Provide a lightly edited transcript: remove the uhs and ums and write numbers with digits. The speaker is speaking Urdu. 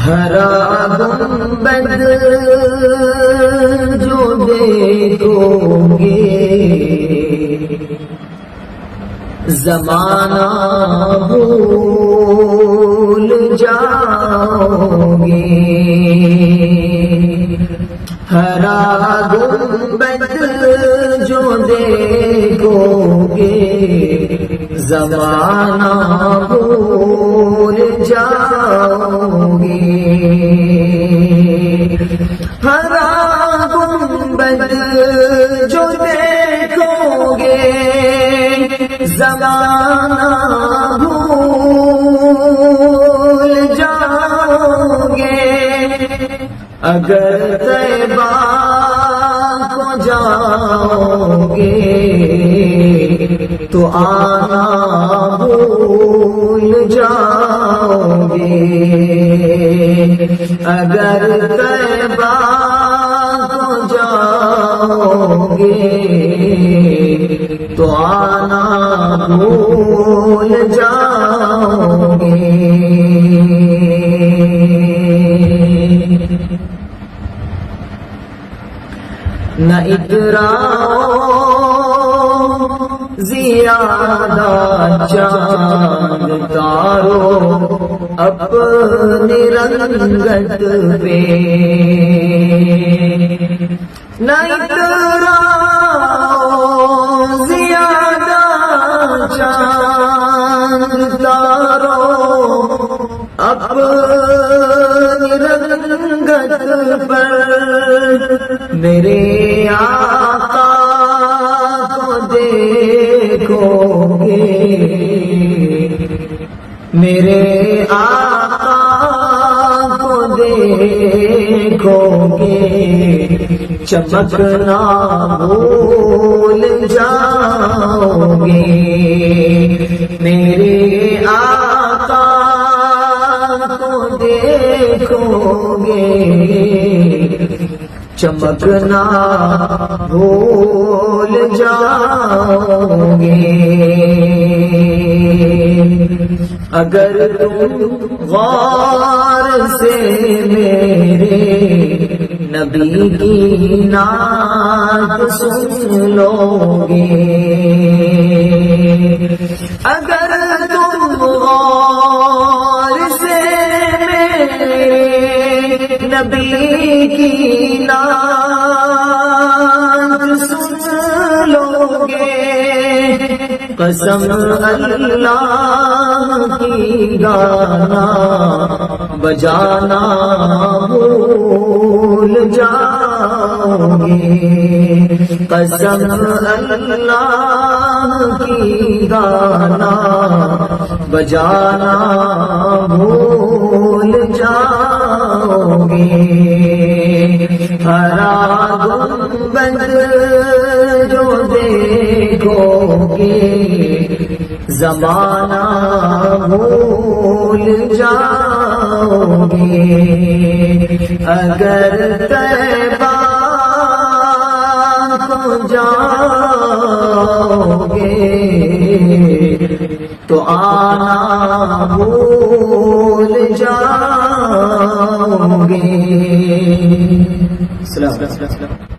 ہرا گنبد جو دیکھو گے زمانہ بھول جاؤ گے، ہرا گنبد جو دیکھو گے زمانہ بھول جاؤ گے، ہرا گنبد جو دیکھو گے زمانہ بھول جاؤ گے، اگر طیبہ کو جاؤ گے تو آنا بھول جاؤ گے، اگر طیبہ کو جاؤ گے تو آنا بھول جاؤ گے۔ نہ اتراؤ زیادہ چاند تارو اپنی رنگت پہ، نہ اتراؤ زیادہ چاند تارو اپنی رنگت پر، میرے آقا کو دیکھو گے، میرے آقا کو دیکھو گے چمکنا بھول جاؤ گے، میرے آقا کو دیکھو گے چمکنا بھول جاؤ گے، اگر تم غور سے میرے نبی کی نعت سن لو گے، اگر تم غور سے میرے نبی کی نعت سن لو گے، قسم اللہ کی گانا بجانا بھول جاؤ گے، قسم اللہ کی گانا بجانا بھول جاؤ گے، ہرا گنبد جو دیکھو گے زمانہ بھول جاؤ گے، اگر طیبہ کو جاؤ گے تو آنا بھول جاؤ گے۔